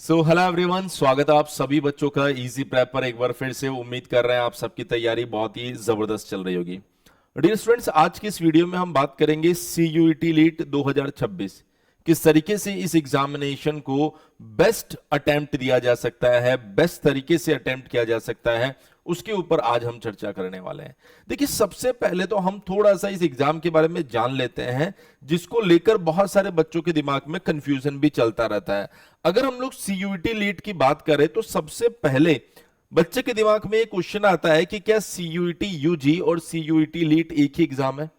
So hello everyone, स्वागत है आप सभी बच्चों का इजी प्रेप पर। एक बार फिर से उम्मीद कर रहे हैं आप सबकी तैयारी बहुत ही जबरदस्त चल रही होगी। डियर स्टूडेंट्स, आज की इस वीडियो में हम बात करेंगे सीयूईटी लीट 2026। किस तरीके से इस एग्जामिनेशन को बेस्ट अटेम्प्ट दिया जा सकता है, बेस्ट तरीके से अटेम्प्ट किया जा सकता है, उसके ऊपर आज हम चर्चा करने वाले हैं। देखिए, सबसे पहले तो हम थोड़ा सा इस एग्जाम के बारे में जान लेते हैं, जिसको लेकर बहुत सारे बच्चों के दिमाग में कंफ्यूजन भी चलता रहता है। अगर हम लोग सीयूईटी लीट की बात करें तो सबसे पहले बच्चे के दिमाग में एक क्वेश्चन आता है कि क्या सीयूईटी यूजी और सीयूईटी लीट एक ही एग्जाम है।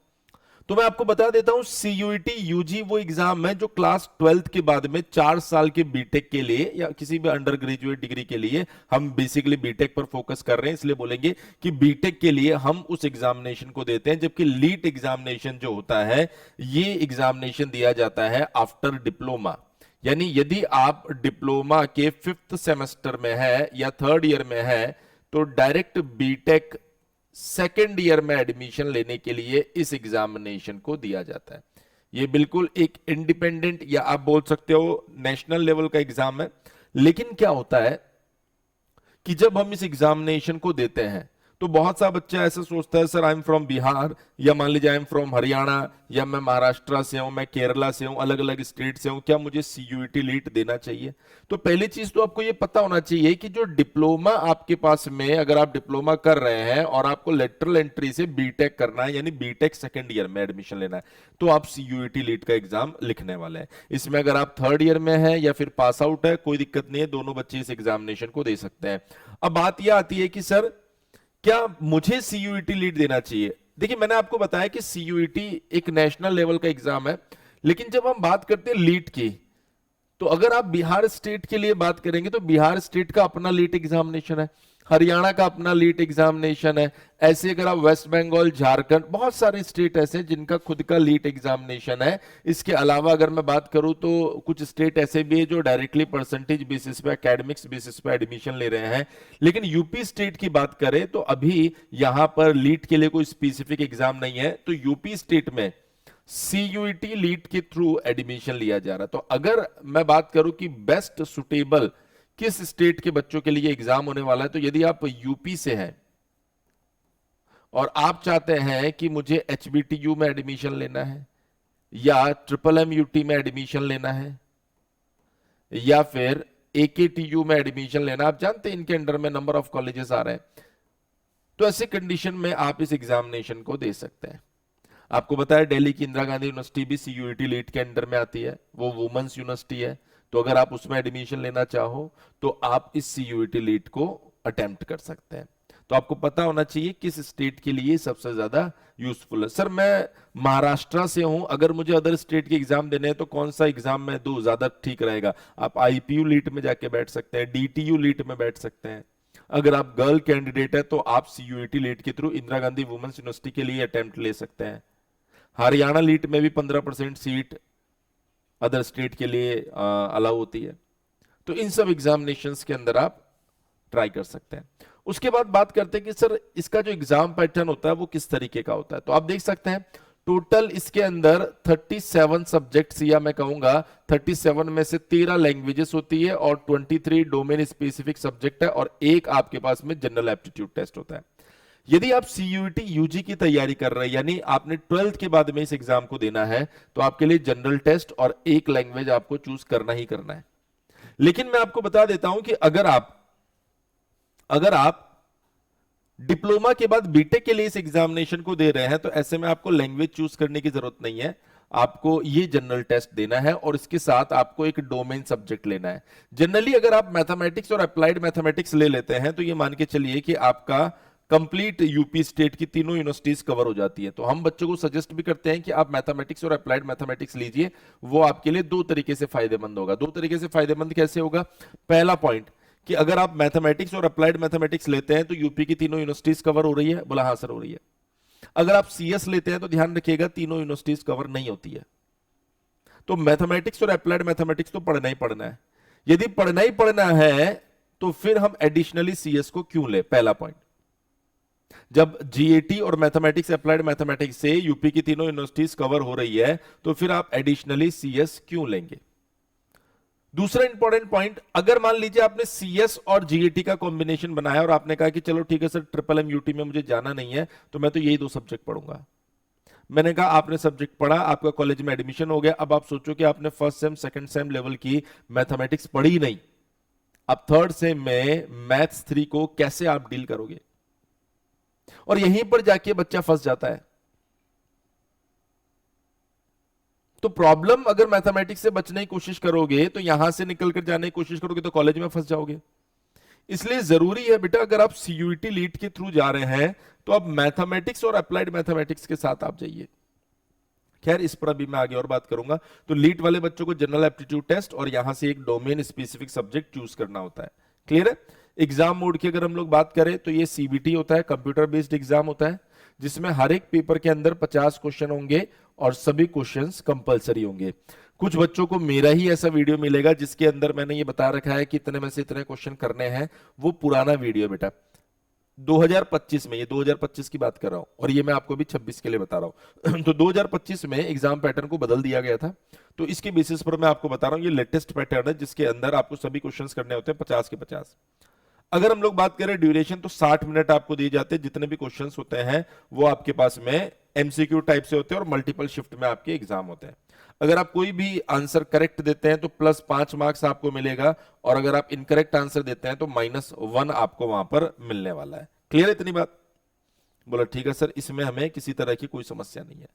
तो मैं आपको बता देता हूं, सीयूईटी यूजी वो एग्जाम है जो क्लास 12th के बाद में 4 साल के बीटेक के लिए या किसी भी अंडर ग्रेजुएट डिग्री के लिए, हम बेसिकली बीटेक पर फोकस कर रहे हैं इसलिए बोलेंगे कि बीटेक के लिए हम उस एग्जामिनेशन को देते हैं। जबकि लीट एग्जामिनेशन जो होता है, ये एग्जामिनेशन दिया जाता है आफ्टर डिप्लोमा। यानी यदि आप डिप्लोमा के 5th सेमेस्टर में है या 3rd ईयर में है तो डायरेक्ट बीटेक 2nd ईयर में एडमिशन लेने के लिए इस एग्जामिनेशन को दिया जाता है। ये बिल्कुल एक इंडिपेंडेंट या आप बोल सकते हो नेशनल लेवल का एग्जाम है। लेकिन क्या होता है कि जब हम इस एग्जामिनेशन को देते हैं तो बहुत सा बच्चा ऐसा सोचता है, sir I am from Bihar, या मान लीजिए आई एम फ्रॉम हरियाणा, या मैं महाराष्ट्र से हूं, मैं केरला से हूं, अलग अलग स्टेट से हूं, क्या मुझे सीयूईटी लीट देना चाहिए? तो पहली चीज तो आपको यह पता होना चाहिए कि जो डिप्लोमा आपके पास में, अगर आप डिप्लोमा कर रहे हैं और आपको लेटरल एंट्री से बीटेक करना है, यानी बीटेक 2nd ईयर में एडमिशन लेना है, तो आप सीयूईटी लीट का एग्जाम लिखने वाले हैं। इसमें अगर आप 3rd ईयर में है या फिर पास आउट है, कोई दिक्कत नहीं है, दोनों बच्चे इस एग्जामिनेशन को दे सकते हैं। अब बात यह आती है कि सर क्या मुझे सीयूईटी लीट देना चाहिए? देखिए, मैंने आपको बताया कि सीयूईटी एक नेशनल लेवल का एग्जाम है, लेकिन जब हम बात करते हैं लीट की, तो अगर आप बिहार स्टेट के लिए बात करेंगे तो बिहार स्टेट का अपना लीट एग्जामिनेशन है, हरियाणा का अपना लीट एग्जामिनेशन है। ऐसे अगर आप वेस्ट बंगाल, झारखंड, बहुत सारे स्टेट ऐसे हैं जिनका खुद का लीट एग्जामिनेशन है। इसके अलावा अगर मैं बात करूं तो कुछ स्टेट ऐसे भी है जो डायरेक्टली परसेंटेज बेसिस पे, एकेडमिक्स बेसिस पे एडमिशन ले रहे हैं। लेकिन यूपी स्टेट की बात करें तो अभी यहां पर लीट के लिए कोई स्पेसिफिक एग्जाम नहीं है, तो यूपी स्टेट में सीयूईटी लीट के थ्रू एडमिशन लिया जा रहा है। तो अगर मैं बात करूं कि बेस्ट सुटेबल किस स्टेट के बच्चों के लिए एग्जाम होने वाला है, तो यदि आप यूपी से हैं और आप चाहते हैं कि मुझे एचबीटीयू में एडमिशन लेना है या एमएमयूटी में एडमिशन लेना है या फिर एकेटीयू में एडमिशन लेना, आप जानते हैं इनके अंडर में नंबर ऑफ कॉलेजेस आ रहे हैं, तो ऐसे कंडीशन में आप इस एग्जामिनेशन को दे सकते हैं। आपको बताया दिल्ली की इंदिरा गांधी यूनिवर्सिटी भी सीयूईटी लीट के अंडर में आती है, वो वुमेन्स यूनिवर्सिटी है। तो अगर आप उसमें एडमिशन लेना चाहो तो आप इस सीयूईटी लीट को अटेम्प्ट कर सकते हैं। तो आपको पता होना चाहिए किस स्टेट के लिए सबसे ज्यादा यूजफुल है। सर मैं महाराष्ट्र से हूं, अगर मुझे अदर स्टेट के एग्जाम देने हैं तो कौन सा एग्जाम मैं दूं ज्यादा ठीक रहेगा? आप आईपीयू लीट में जाके बैठ सकते हैं, डीटीयू लीट में बैठ सकते हैं। अगर आप गर्ल कैंडिडेट है तो आप सीयूईटी लीट के through Indira Gandhi women's university के लिए अटेम्प्ट ले सकते हैं। हरियाणा लीट में भी 15% सीट अदर स्टेट के लिए अलाउ होती है। तो इन सब एग्जामिनेशंस के अंदर आप ट्राई कर सकते हैं। उसके बाद बात करते हैं कि सर इसका जो एग्जाम पैटर्न होता है वो किस तरीके का होता है। तो आप देख सकते हैं टोटल इसके अंदर 37 सब्जेक्ट्स, या मैं कहूंगा 37 में से 13 लैंग्वेजेस होती है और 23 डोमेन स्पेसिफिक सब्जेक्ट है और एक आपके पास में जनरल एप्टीट्यूड टेस्ट होता है। यदि आप सीयूईटी यूजी की तैयारी कर रहे हैं, यानी आपने 12th के बाद में इस एग्जाम को देना है, तो आपके लिए जनरल टेस्ट और एक लैंग्वेज आपको चूज करना ही करना है। लेकिन मैं आपको बता देता हूं कि अगर आप डिप्लोमा के बाद बीटेक के लिए इस एग्जामिनेशन को दे रहे हैं तो ऐसे में आपको लैंग्वेज चूज करने की जरूरत नहीं है। आपको ये जनरल टेस्ट देना है और इसके साथ आपको एक डोमेन सब्जेक्ट लेना है। जनरली अगर आप मैथमेटिक्स और अप्लाइड मैथमेटिक्स ले लेते हैं तो ये मान के चलिए कि आपका कंप्लीट यूपी स्टेट की तीनों यूनिवर्सिटीज कवर हो जाती है। तो हम बच्चों को सजेस्ट भी करते हैं कि आप मैथमेटिक्स और अप्लाइड मैथमेटिक्स लीजिए, वो आपके लिए दो तरीके से फायदेमंद होगा। दो तरीके से फायदेमंद कैसे होगा? पहला पॉइंट कि अगर आप मैथमेटिक्स और अप्लाइड मैथमेटिक्स लेते हैं तो यूपी की तीनों यूनिवर्सिटीज कवर हो रही है। बोला हाँ सर हो रही है। अगर आप सीएस लेते हैं तो ध्यान रखिएगा तीनों यूनिवर्सिटीज कवर नहीं होती है। तो मैथमेटिक्स और अप्लाइड मैथमेटिक्स तो पढ़ना ही पढ़ना है। यदि पढ़ना ही पढ़ना है तो फिर हम एडिशनली सीएस को क्यों ले? पहला पॉइंट। जब जीएटी और मैथमेटिक्स अप्लाइड मैथमेटिक्स से यूपी की तीनों यूनिवर्सिटीज कवर हो रही है तो फिर आप एडिशनली सीएस क्यों लेंगे? दूसरा इंपॉर्टेंट पॉइंट, अगर मान लीजिए आपने सीएस और जीएटी का कॉम्बिनेशन बनाया और आपने कहा कि चलो ठीक है सर ट्रिपल एम यूटी में मुझे जाना नहीं है तो मैं तो यही दो सब्जेक्ट पढ़ूंगा। मैंने कहा आपने सब्जेक्ट पढ़ा, आपका कॉलेज में एडमिशन हो गया, अब आप सोचो कि आपने first sem second same level की मैथमेटिक्स पढ़ी ही नहीं, अब थर्ड सेम में मैथ्स 3 को कैसे आप डील करोगे? और यहीं पर जाके बच्चा फंस जाता है। तो प्रॉब्लम, अगर मैथमेटिक्स से बचने की कोशिश करोगे तो यहां से निकल कर जाने की कोशिश करोगे तो कॉलेज में फंस जाओगे। इसलिए जरूरी है बेटा, अगर आप सीयूईटी लीट के थ्रू जा रहे हैं तो आप मैथमेटिक्स और अप्लाइड मैथमेटिक्स के साथ आप जाइए। खैर इस पर अभी मैं आगे और बात करूंगा। तो लीट वाले बच्चों को जनरल एप्टीट्यूड टेस्ट और यहां से एक डोमेन स्पेसिफिक सब्जेक्ट चूज करना होता है। क्लियर है? एग्जाम मोड की अगर हम लोग बात करें तो ये सीबीटी होता है, कंप्यूटर बेस्ड एग्जाम होता है, जिसमें हर एक पेपर के अंदर 50 क्वेश्चन होंगे और सभी क्वेश्चंस कंपलसरी होंगे। कुछ बच्चों को मेरा ही ऐसा वीडियो मिलेगा जिसके अंदर मैंने ये बता रखा है कि इतने में से इतने क्वेश्चन करने हैं, वो पुराना वीडियो बेटा 2025 में, ये 2025 की बात कर रहा हूं और ये मैं आपको भी 26 के लिए बता रहा हूं। तो 2025 में एग्जाम पैटर्न को बदल दिया गया था, तो इसके बेसिस पर मैं आपको बता रहा हूं ये लेटेस्ट पैटर्न है जिसके अंदर आपको सभी क्वेश्चंस करने होते हैं 50 के 50। अगर हम लोग बात करें ड्यूरेशन तो 60 मिनट आपको दिए जाते हैं। जितने भी क्वेश्चंस होते हैं वो आपके पास में एमसीक्यू टाइप से होते हैं और मल्टीपल शिफ्ट में आपके एग्जाम होते हैं। अगर आप कोई भी आंसर करेक्ट देते हैं तो +5 मार्क्स आपको मिलेगा और अगर आप इनकरेक्ट आंसर देते हैं तो -1 आपको वहां पर मिलने वाला है। क्लियर है इतनी बात? बोला ठीक है सर, इसमें हमें किसी तरह की कोई समस्या नहीं है।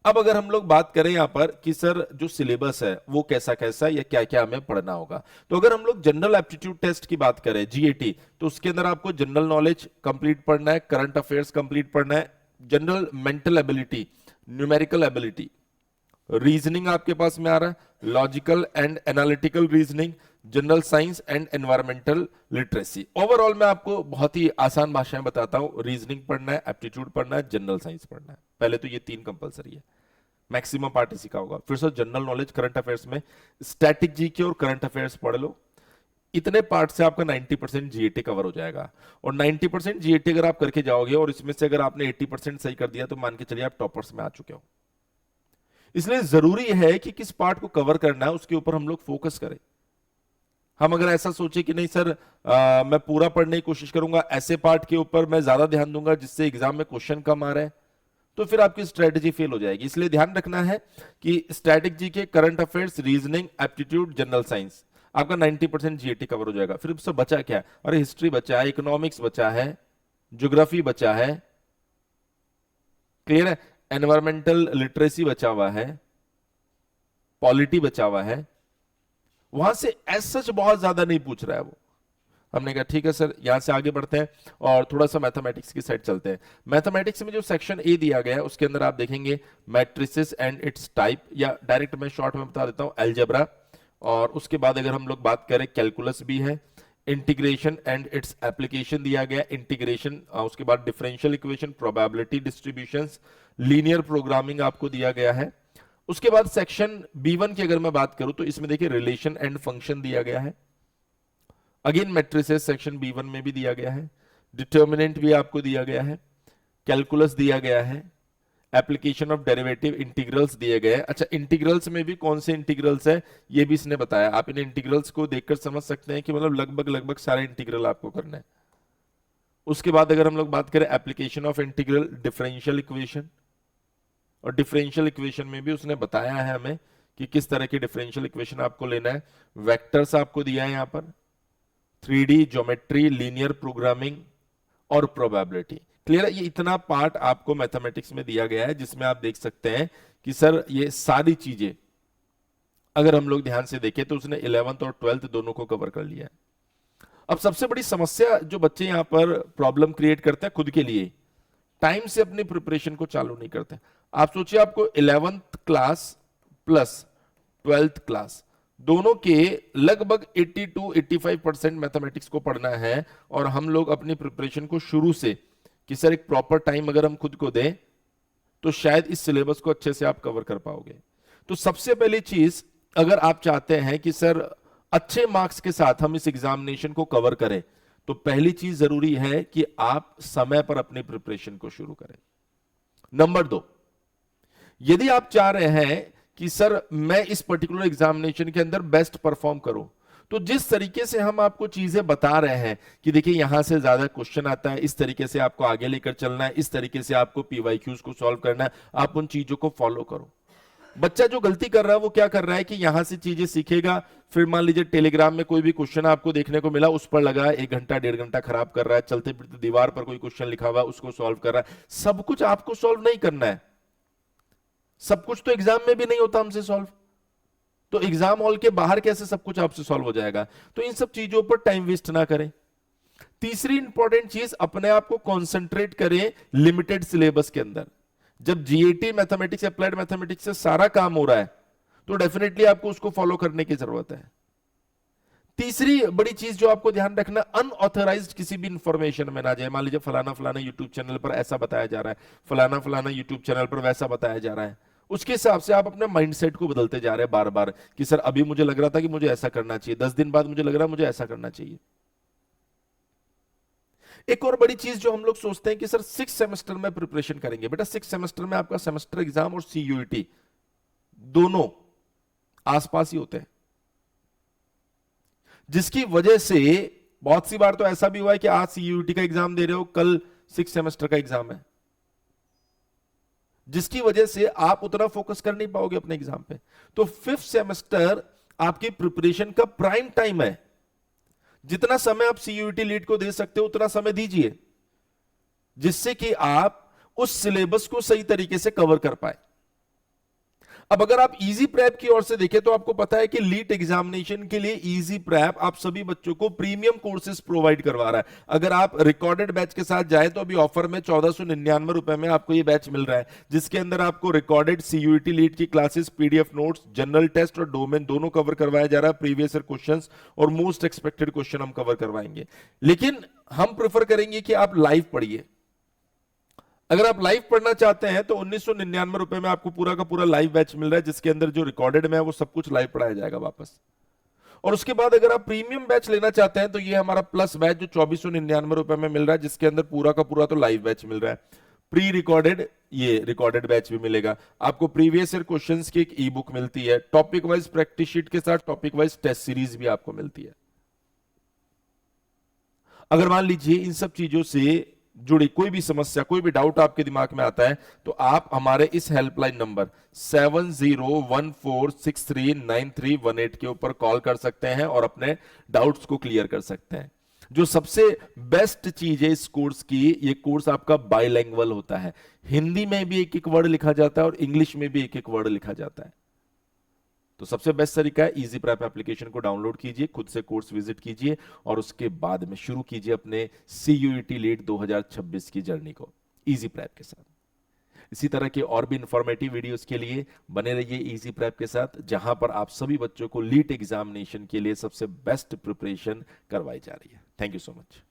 अब अगर हम लोग बात करें यहां पर कि सर जो सिलेबस है वो कैसा कैसा या क्या क्या हमें पढ़ना होगा, तो अगर हम लोग जनरल एप्टीट्यूड टेस्ट की बात करें जीएटी, तो उसके अंदर आपको जनरल नॉलेज कंप्लीट पढ़ना है, करंट अफेयर्स कंप्लीट पढ़ना है, general mental ability, numerical ability, reasoning आपके पास में आ रहा है, logical and analytical reasoning, general science and environmental literacy. Overall मैं आपको बहुत ही आसान भाषा में बताता हूं, रीजनिंग पढ़ना है, एप्टीट्यूड पढ़ना है, जनरल साइंस पढ़ना है। पहले तो ये 3 कंपलसरी है, मैक्सिमम पार्ट इसी का होगा। फिर से जनरल नॉलेज करंट अफेयर्स में स्टैटिक जीके और करंट अफेयर्स पढ़ लो। इतने पार्ट से आपका 90% जीएटी कवर हो जाएगा और 90% जीएटी अगर आप करके जाओगे और इसमें से अगर आपने 80% सही कर दिया तो मान के चलिए आप टॉपर्स में आ चुके हो। इसलिए जरूरी है कि किस पार्ट को कवर करना है उसके ऊपर हम लोग फोकस करें। हम अगर ऐसा सोचे कि नहीं सर मैं पूरा पढ़ने की कोशिश करूंगा, ऐसे पार्ट के ऊपर मैं ज्यादा ध्यान दूंगा जिससे एग्जाम में क्वेश्चन कम आ रहा है, तो फिर आपकी स्ट्रेटेजी फेल हो जाएगी। इसलिए ध्यान रखना है कि static GK, current affairs, reasoning, aptitude, general science आपका 90% जीएटी कवर हो जाएगा। फिर उससे बचा क्या? अरे हिस्ट्री बचा है, इकोनॉमिक्स बचा है, ज्योग्राफी बचा है, क्लियर है, एनवायरमेंटल लिटरेसी बचा हुआ है, पॉलिटी बचा हुआ है। वहां से एज सच बहुत ज्यादा नहीं पूछ रहा है वो। हमने कहा ठीक है सर, यहां से आगे बढ़ते हैं और थोड़ा सा मैथमेटिक्स की साइड चलते हैं। मैथमेटिक्स में जो सेक्शन ए दिया गया है उसके अंदर आप देखेंगे मैट्रिसेस एंड इट्स टाइप, या डायरेक्ट मैं शॉर्ट में बता देता हूं अलजेब्रा, और उसके बाद अगर हम लोग बात करें कैलकुलस भी है, इंटीग्रेशन एंड इट्स एप्लीकेशन दिया गया, इंटीग्रेशन, उसके बाद differential equation, probability distributions, linear programming आपको दिया गया है। उसके बाद सेक्शन B1 की अगर मैं बात करूं तो इसमें देखिए रिलेशन एंड फंक्शन दिया गया है, अगेन मैट्रिसेस सेक्शन B1 में भी दिया गया है, डिटर्मिनेंट भी आपको दिया गया है, कैलकुलस दिया गया है, एप्लीकेशन ऑफ डेरिवेटिव, इंटीग्रल्स दिए गए हैं। अच्छा, इंटीग्रल्स में भी कौन से इंटीग्रल्स है ये भी इसने बताया। आप इन इंटीग्रल्स को देखकर समझ सकते हैं कि मतलब लगभग लगभग सारे इंटीग्रल आपको करना है। उसके बाद अगर हम लोग बात करें application of integral, differential equation, और डिफरेंशियल इक्वेशन में भी उसने बताया है हमें कि किस तरह की डिफरेंशियल इक्वेशन आपको लेना है। वेक्टर्स आपको दिया है यहां पर, 3D ज्योमेट्री, लीनियर प्रोग्रामिंग और प्रोबेबिलिटी। क्लियर है? ये इतना पार्ट आपको मैथमेटिक्स में दिया गया है जिसमें आप देख सकते हैं कि सर ये सारी चीजें अगर हम लोग ध्यान से देखें तो उसने 11th और 12th दोनों को कवर कर लिया है। अब सबसे बड़ी समस्या जो बच्चे यहां पर प्रॉब्लम क्रिएट करते हैं खुद के लिए, टाइम से अपनी प्रिपरेशन को चालू नहीं करते। आप सोचिए आपको 11th class plus 12th class दोनों के लगभग 80 to 85% मैथमेटिक्स को पढ़ना है और हम लोग अपनी प्रिपरेशन को शुरू से कि सर एक प्रॉपर टाइम अगर हम खुद को दें तो शायद इस सिलेबस को अच्छे से आप कवर कर पाओगे। तो सबसे पहली चीज, अगर आप चाहते हैं कि सर अच्छे मार्क्स के साथ हम इस एग्जामिनेशन को कवर करें, तो पहली चीज जरूरी है कि आप समय पर अपनी प्रिपरेशन को शुरू करें। नंबर 2, यदि आप चाह रहे हैं कि सर मैं इस पर्टिकुलर एग्जामिनेशन के अंदर बेस्ट परफॉर्म करूं, तो जिस तरीके से हम आपको चीजें बता रहे हैं कि देखिए यहां से ज्यादा क्वेश्चन आता है, इस तरीके से आपको आगे लेकर चलना है, इस तरीके से आपको पीवाईक्यूज को सॉल्व करना है, आप उन चीजों को फॉलो करो। बच्चा जो गलती कर रहा है वो क्या कर रहा है कि यहां से चीजें सीखेगा, फिर मान लीजिए टेलीग्राम में कोई भी क्वेश्चन आपको देखने को मिला, उस पर लगा 1 घंटा 1.5 घंटा खराब कर रहा है, चलते फिरते दीवार पर कोई क्वेश्चन लिखा हुआ है उसको सॉल्व कर रहा है। सब कुछ आपको सॉल्व नहीं करना है, सब कुछ तो एग्जाम में भी नहीं होता हमसे सॉल्व, तो एग्जाम हॉल के बाहर कैसे सब कुछ आपसे सॉल्व हो जाएगा? तो इन सब चीजों पर टाइम वेस्ट ना करें। तीसरी इंपॉर्टेंट चीज, अपने आप को कॉन्सेंट्रेट करें लिमिटेड सिलेबस के अंदर। जब जीएटी मैथमेटिक्स, अप्लाइड मैथमेटिक्स से सारा काम हो रहा है तो डेफिनेटली आपको उसको फॉलो करने की जरूरत है। तीसरी बड़ी चीज जो आपको ध्यान रखना, अनऑथराइज्ड किसी भी इंफॉर्मेशन में ना जाए। मान लीजिए फलाना फलाना यूट्यूब चैनल पर ऐसा बताया जा रहा है, फलाना फलाना यूट्यूब चैनल पर वैसा बताया जा रहा है, उसके हिसाब से आप अपने माइंडसेट को बदलते जा रहे हैं बार बार कि सर अभी मुझे लग रहा था कि मुझे ऐसा करना चाहिए, 10 दिन बाद मुझे लग रहा है मुझे ऐसा करना चाहिए। एक और बड़ी चीज जो हम लोग सोचते हैं कि सर 6 सेमेस्टर में प्रिपरेशन करेंगे। बेटा 6 सेमेस्टर में आपका सेमेस्टर एग्जाम और सीयूईटी दोनों आसपास ही होते हैं, जिसकी वजह से बहुत सी बार तो ऐसा भी हुआ है कि आज सीयूईटी का एग्जाम दे रहे हो, कल 6 सेमेस्टर का एग्जाम है, जिसकी वजह से आप उतना फोकस कर नहीं पाओगे अपने एग्जाम पे। तो 5th सेमेस्टर आपकी प्रिपरेशन का प्राइम टाइम है। जितना समय आप सीयूईटी लीड को दे सकते हो उतना समय दीजिए, जिससे कि आप उस सिलेबस को सही तरीके से कवर कर पाए। अब अगर आप इजी प्रेप की ओर से देखें तो आपको पता है कि लीट एग्जामिनेशन के लिए इजी प्रेप आप सभी बच्चों को प्रीमियम कोर्सेज प्रोवाइड करवा रहा है। अगर आप रिकॉर्डेड बैच के साथ जाए तो अभी ऑफर में 1499 रुपए में आपको ये बैच मिल रहा है, जिसके अंदर आपको रिकॉर्डेड सीयूईटी लीट की classes, PDF notes, general test और डोमेन दोनों कवर करवाया जा रहा है। प्रीवियस ईयर क्वेश्चंस और मोस्ट एक्सपेक्टेड क्वेश्चन हम कवर करवाएंगे। लेकिन हम प्रेफर करेंगे कि आप लाइव पढ़िए। अगर आप लाइव पढ़ना चाहते हैं तो 1999 रुपए में आपको पूरा का पूरा लाइव बैच मिल रहा है, जिसके अंदर जो रिकॉर्डेड में है वो सब कुछ लाइव पढ़ाया जाएगा वापस। और उसके बाद अगर आप प्रीमियम बैच लेना चाहते हैं तो ये हमारा प्लस बैच जो 2499 रुपए में मिल रहा है, जिसके अंदर पूरा का पूरा तो लाइव बैच मिल रहा है, प्री रिकॉर्डेड ये रिकॉर्डेड बैच भी मिलेगा आपको, प्रीवियस ईयर क्वेश्चंस की एक ई बुक मिलती है, टॉपिक वाइज प्रैक्टिस शीट के साथ टॉपिक वाइज टेस्ट सीरीज भी आपको मिलती है। अगर मान लीजिए इन सब चीजों से जुड़ी कोई भी समस्या, कोई भी डाउट आपके दिमाग में आता है तो आप हमारे इस हेल्पलाइन नंबर 7014639318 के ऊपर कॉल कर सकते हैं और अपने डाउट्स को क्लियर कर सकते हैं। जो सबसे बेस्ट चीज है इस कोर्स की, ये कोर्स आपका बाइलैंग्वेज होता है। हिंदी में भी एक एक वर्ड लिखा जाता है और इंग्लिश में भी एक एक वर्ड लिखा जाता है। तो सबसे बेस्ट तरीका है इजी प्रेप एप्लीकेशन को डाउनलोड कीजिए, खुद से कोर्स विजिट कीजिए और उसके बाद में शुरू कीजिए अपने सीयूईटी लीट 2026 की जर्नी को इजी प्रेप के साथ। इसी तरह के और भी इंफॉर्मेटिव वीडियोस के लिए बने रहिए इजी प्रेप के साथ, जहां पर आप सभी बच्चों को लीट एग्जामिनेशन के लिए सबसे बेस्ट प्रिपरेशन करवाई जा रही है। Thank you so much.